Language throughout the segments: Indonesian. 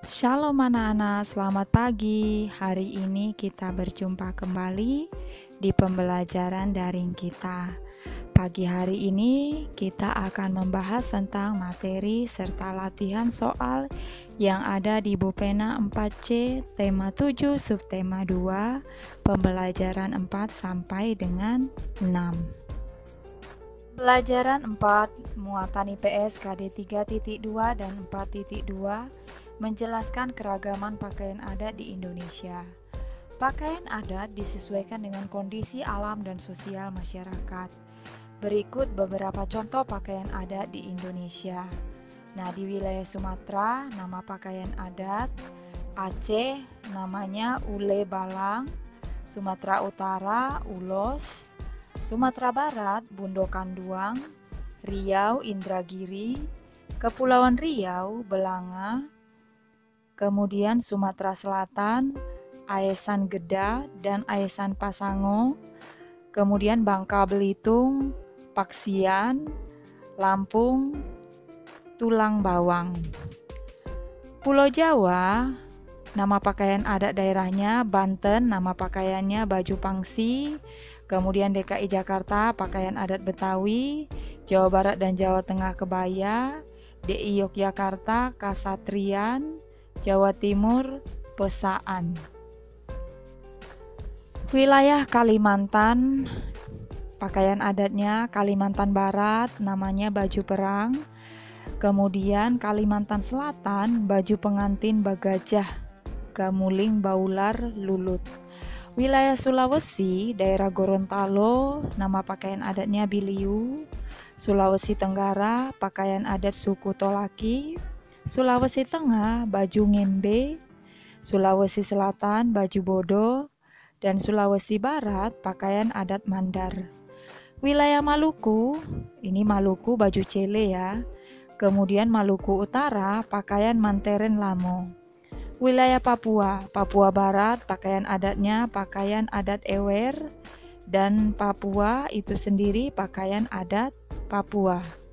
Shalom anak-anak, selamat pagi. Hari ini kita berjumpa kembali di pembelajaran daring kita. Pagi hari ini kita akan membahas tentang materi serta latihan soal yang ada di Bupena 4C, tema 7, subtema 2, pembelajaran 4 sampai dengan 6. Pelajaran 4, muatan IPS KD 3.2 dan 4.2 menjelaskan keragaman pakaian adat di Indonesia. Pakaian adat disesuaikan dengan kondisi alam dan sosial masyarakat. Berikut beberapa contoh pakaian adat di Indonesia. Nah, di wilayah Sumatera, nama pakaian adat. Aceh, namanya ule balang. Sumatera Utara, ulos. Sumatera Barat, bundo kanduang. Riau, Indragiri. Kepulauan Riau, belanga. Kemudian Sumatera Selatan, Aesan Geda dan Aesan Pasango. Kemudian Bangka Belitung, Paksian, Lampung, Tulang Bawang. Pulau Jawa, nama pakaian adat daerahnya Banten, nama pakaiannya baju pangsi. Kemudian DKI Jakarta, pakaian adat Betawi. Jawa Barat dan Jawa Tengah kebaya. DI Yogyakarta, kasatrian. Jawa Timur, pesaan. Wilayah Kalimantan, pakaian adatnya Kalimantan Barat, namanya baju perang. Kemudian Kalimantan Selatan, baju pengantin bagajah, gamuling, baular, lulut. Wilayah Sulawesi, daerah Gorontalo, nama pakaian adatnya biliu. Sulawesi Tenggara, pakaian adat suku Tolaki. Sulawesi Tengah, baju ngembe. Sulawesi Selatan, baju bodo. Dan Sulawesi Barat, pakaian adat Mandar. Wilayah Maluku, ini Maluku baju cele ya. Kemudian Maluku Utara, pakaian manteren lamo. Wilayah Papua, Papua Barat, pakaian adatnya pakaian adat ewer. Dan Papua itu sendiri pakaian adat Papua.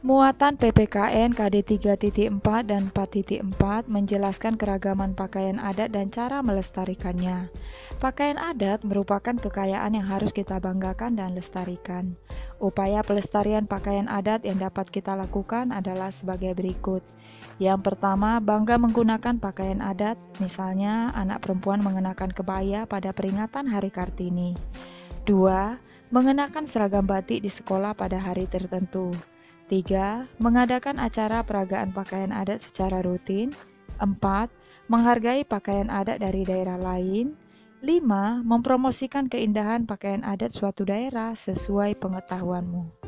Muatan PPKN KD 3.4 dan 4.4 menjelaskan keragaman pakaian adat dan cara melestarikannya. Pakaian adat merupakan kekayaan yang harus kita banggakan dan lestarikan. Upaya pelestarian pakaian adat yang dapat kita lakukan adalah sebagai berikut. Yang pertama, bangga menggunakan pakaian adat, misalnya anak perempuan mengenakan kebaya pada peringatan Hari Kartini. 2. Mengenakan seragam batik di sekolah pada hari tertentu. 3. Mengadakan acara peragaan pakaian adat secara rutin. 4. Menghargai pakaian adat dari daerah lain. 5. Mempromosikan keindahan pakaian adat suatu daerah sesuai pengetahuanmu.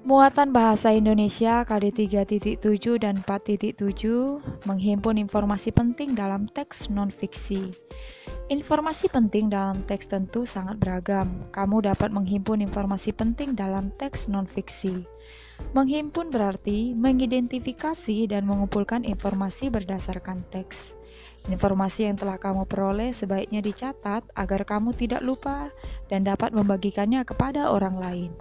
Muatan bahasa Indonesia KD 3.7 dan 4.7 menghimpun informasi penting dalam teks non-fiksi. Informasi penting dalam teks tentu sangat beragam. Kamu dapat menghimpun informasi penting dalam teks non-fiksi. Menghimpun berarti mengidentifikasi dan mengumpulkan informasi berdasarkan teks. Informasi yang telah kamu peroleh sebaiknya dicatat agar kamu tidak lupa dan dapat membagikannya kepada orang lain.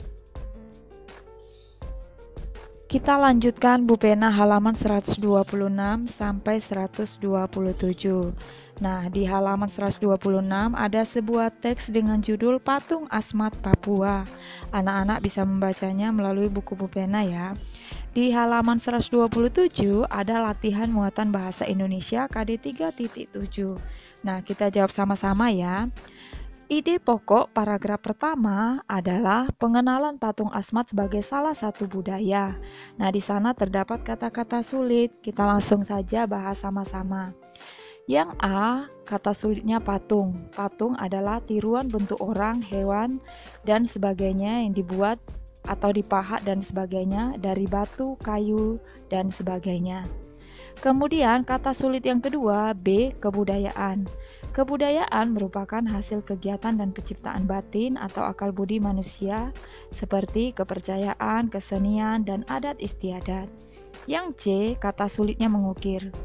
Kita lanjutkan Bupena halaman 126 sampai 127. Nah, di halaman 126 ada sebuah teks dengan judul Patung Asmat Papua. Anak-anak bisa membacanya melalui buku Bupena ya. Di halaman 127 ada latihan muatan bahasa Indonesia KD 3.7. Nah, kita jawab sama-sama ya. Ide pokok paragraf pertama adalah pengenalan patung Asmat sebagai salah satu budaya. Nah, di sana terdapat kata-kata sulit. Kita langsung saja bahas sama-sama. Yang A, kata sulitnya patung. Patung adalah tiruan bentuk orang, hewan, dan sebagainya yang dibuat atau dipahat dan sebagainya dari batu, kayu, dan sebagainya. Kemudian kata sulit yang kedua, B, kebudayaan. Kebudayaan merupakan hasil kegiatan dan penciptaan batin atau akal budi manusia seperti kepercayaan, kesenian, dan adat istiadat. Yang C, kata sulitnya mengukir.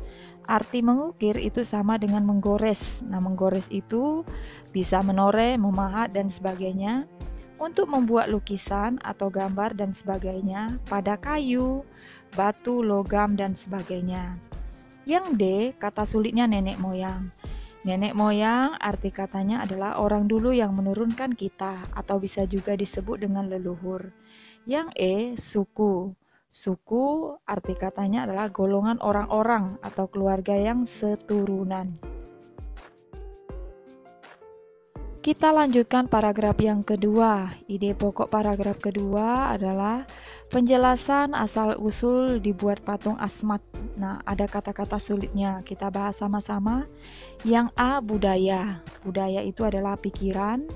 Arti mengukir itu sama dengan menggores. Nah, menggores itu bisa menoreh, memahat, dan sebagainya. untuk membuat lukisan atau gambar dan sebagainya pada kayu, batu, logam, dan sebagainya. Yang D, kata sulitnya nenek moyang. Nenek moyang arti katanya adalah orang dulu yang menurunkan kita atau bisa juga disebut dengan leluhur. Yang E, suku. Suku arti katanya adalah golongan orang-orang atau keluarga yang seturunan. Kita lanjutkan paragraf yang kedua. Ide pokok paragraf kedua adalah penjelasan asal-usul dibuat patung Asmat. Nah, ada kata-kata sulitnya. Kita bahas sama-sama. Yang A, budaya. Budaya itu adalah pikiran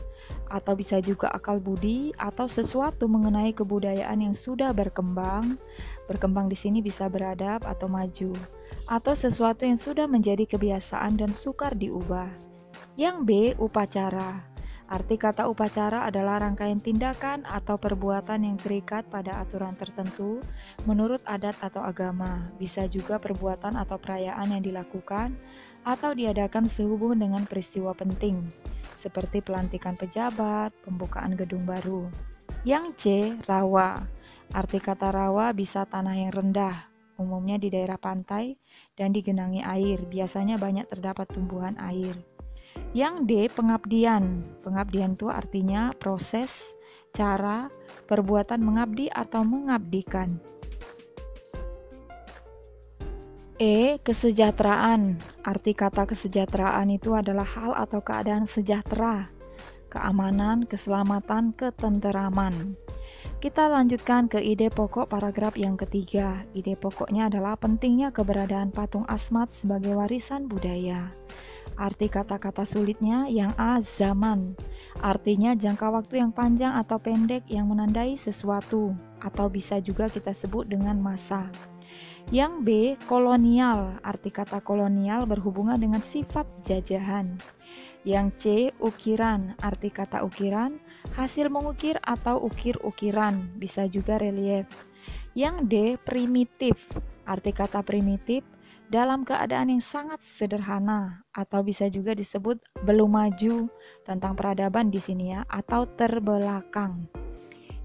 atau bisa juga akal budi atau sesuatu mengenai kebudayaan yang sudah berkembang. Berkembang di sini bisa beradab atau maju. Atau sesuatu yang sudah menjadi kebiasaan dan sukar diubah. Yang B, upacara. Arti kata upacara adalah rangkaian tindakan atau perbuatan yang terikat pada aturan tertentu menurut adat atau agama. Bisa juga perbuatan atau perayaan yang dilakukan atau diadakan sehubungan dengan peristiwa penting, seperti pelantikan pejabat, pembukaan gedung baru. Yang C, rawa. Arti kata rawa bisa tanah yang rendah, umumnya di daerah pantai dan digenangi air. Biasanya banyak terdapat tumbuhan air. Yang D, pengabdian. Pengabdian itu artinya proses, cara, perbuatan mengabdi atau mengabdikan. E, kesejahteraan. Arti kata kesejahteraan itu adalah hal atau keadaan sejahtera, keamanan, keselamatan, ketenteraman. Kita lanjutkan ke ide pokok paragraf yang ketiga. Ide pokoknya adalah pentingnya keberadaan patung Asmat sebagai warisan budaya. Arti kata-kata sulitnya yang A, zaman. Artinya jangka waktu yang panjang atau pendek yang menandai sesuatu, atau bisa juga kita sebut dengan masa. Yang B, kolonial. Arti kata kolonial berhubungan dengan sifat jajahan. Yang C, ukiran. Arti kata ukiran, hasil mengukir atau ukir-ukiran, bisa juga relief. Yang D, primitif. Arti kata primitif, dalam keadaan yang sangat sederhana atau bisa juga disebut belum maju, tentang peradaban di sini ya, atau terbelakang.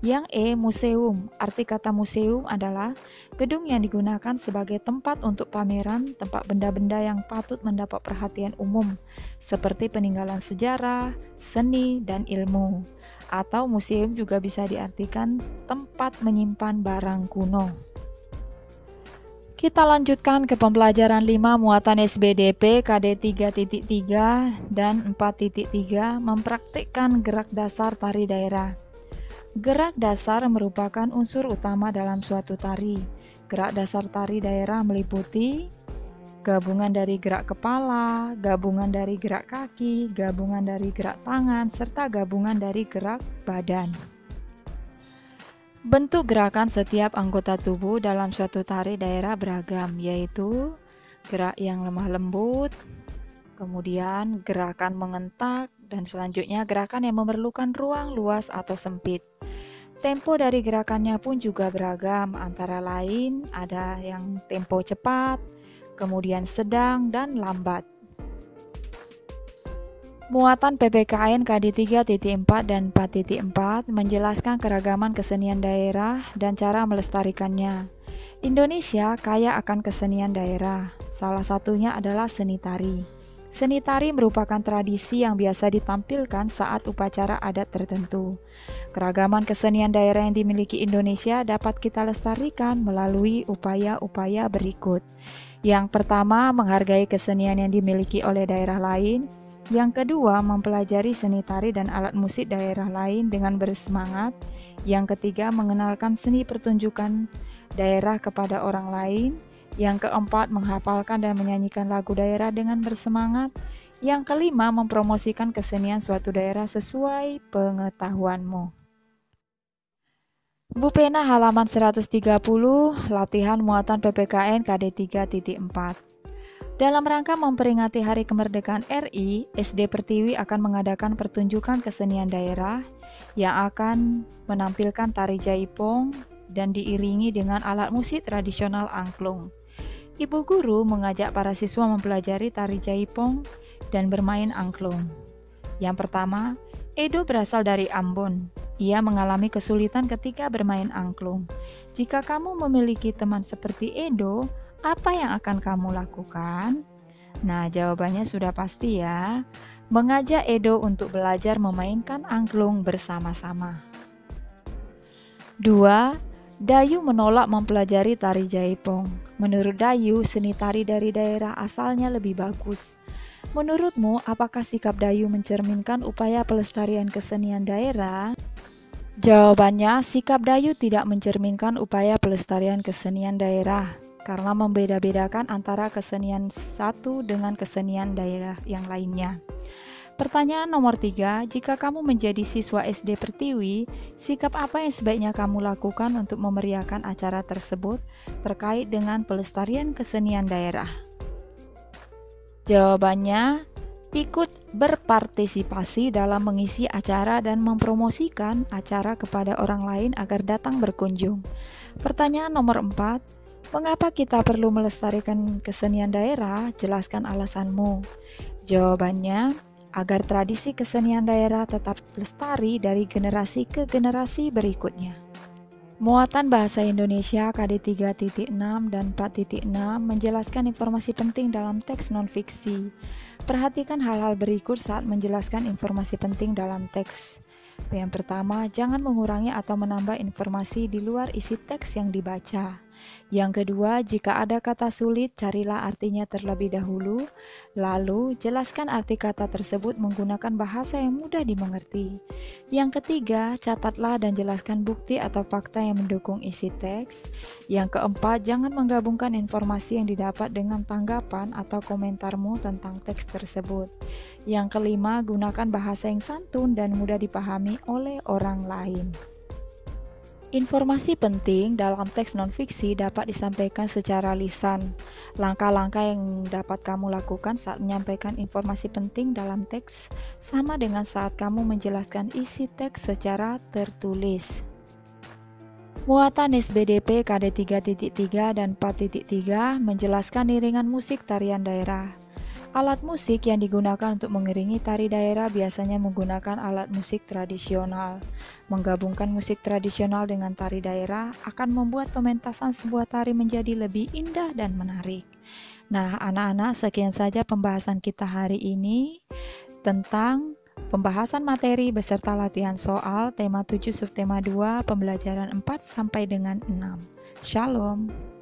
Yang E, museum. Arti kata museum adalah gedung yang digunakan sebagai tempat untuk pameran, tempat benda-benda yang patut mendapat perhatian umum, seperti peninggalan sejarah, seni, dan ilmu. Atau museum juga bisa diartikan tempat menyimpan barang kuno. Kita lanjutkan ke pembelajaran 5 muatan SBDP KD 3.3 dan 4.3 mempraktikkan gerak dasar tari daerah. Gerak dasar merupakan unsur utama dalam suatu tari. Gerak dasar tari daerah meliputi gabungan dari gerak kepala, gabungan dari gerak kaki, gabungan dari gerak tangan, serta gabungan dari gerak badan. Bentuk gerakan setiap anggota tubuh dalam suatu tari daerah beragam, yaitu gerak yang lemah lembut, kemudian gerakan mengentak, dan selanjutnya gerakan yang memerlukan ruang luas atau sempit. Tempo dari gerakannya pun juga beragam, antara lain ada yang tempo cepat, kemudian sedang, dan lambat. Muatan PPKN KD 3.4 dan 4.4 menjelaskan keragaman kesenian daerah dan cara melestarikannya. Indonesia kaya akan kesenian daerah, salah satunya adalah seni tari. Seni tari merupakan tradisi yang biasa ditampilkan saat upacara adat tertentu. Keragaman kesenian daerah yang dimiliki Indonesia dapat kita lestarikan melalui upaya-upaya berikut. Yang pertama, menghargai kesenian yang dimiliki oleh daerah lain. Yang kedua, mempelajari seni tari dan alat musik daerah lain dengan bersemangat. Yang ketiga, mengenalkan seni pertunjukan daerah kepada orang lain. Yang keempat, menghafalkan dan menyanyikan lagu daerah dengan bersemangat. Yang kelima, mempromosikan kesenian suatu daerah sesuai pengetahuanmu. Bu Pena halaman 130, latihan muatan PPKN KD 3.4. Dalam rangka memperingati Hari Kemerdekaan RI, SD Pertiwi akan mengadakan pertunjukan kesenian daerah yang akan menampilkan tari jaipong dan diiringi dengan alat musik tradisional angklung. Ibu guru mengajak para siswa mempelajari tari jaipong dan bermain angklung. Yang pertama, Edo berasal dari Ambon. Ia mengalami kesulitan ketika bermain angklung. Jika kamu memiliki teman seperti Edo, apa yang akan kamu lakukan? Nah, jawabannya sudah pasti ya. Mengajak Edo untuk belajar memainkan angklung bersama-sama. 2. Dayu menolak mempelajari tari jaipong. Menurut Dayu, seni tari dari daerah asalnya lebih bagus. Menurutmu, apakah sikap Dayu mencerminkan upaya pelestarian kesenian daerah? Jawabannya, sikap Dayu tidak mencerminkan upaya pelestarian kesenian daerah karena membeda-bedakan antara kesenian satu dengan kesenian daerah yang lainnya. Pertanyaan nomor 3, jika kamu menjadi siswa SD Pertiwi, sikap apa yang sebaiknya kamu lakukan untuk memeriahkan acara tersebut terkait dengan pelestarian kesenian daerah? Jawabannya, ikut berpartisipasi dalam mengisi acara dan mempromosikan acara kepada orang lain agar datang berkunjung. Pertanyaan nomor 4, mengapa kita perlu melestarikan kesenian daerah? Jelaskan alasanmu. Jawabannya, agar tradisi kesenian daerah tetap lestari dari generasi ke generasi berikutnya. Muatan Bahasa Indonesia KD 3.6 dan 4.6 menjelaskan informasi penting dalam teks non-fiksi. Perhatikan hal-hal berikut saat menjelaskan informasi penting dalam teks. Yang pertama, jangan mengurangi atau menambah informasi di luar isi teks yang dibaca. Yang kedua, jika ada kata sulit, carilah artinya terlebih dahulu. Lalu, jelaskan arti kata tersebut menggunakan bahasa yang mudah dimengerti. Yang ketiga, catatlah dan jelaskan bukti atau fakta yang mendukung isi teks. Yang keempat, jangan menggabungkan informasi yang didapat dengan tanggapan atau komentarmu tentang teks tersebut. Yang kelima, gunakan bahasa yang santun dan mudah dipahami oleh orang lain. Informasi penting dalam teks non-fiksi dapat disampaikan secara lisan. Langkah-langkah yang dapat kamu lakukan saat menyampaikan informasi penting dalam teks sama dengan saat kamu menjelaskan isi teks secara tertulis. Muatan SBDP KD 3.3 dan 4.3 menjelaskan iringan musik tarian daerah. Alat musik yang digunakan untuk mengiringi tari daerah biasanya menggunakan alat musik tradisional. Menggabungkan musik tradisional dengan tari daerah akan membuat pementasan sebuah tari menjadi lebih indah dan menarik. Nah, anak-anak, sekian saja pembahasan kita hari ini tentang pembahasan materi beserta latihan soal tema 7 subtema 2 pembelajaran 4 sampai dengan 6. Shalom.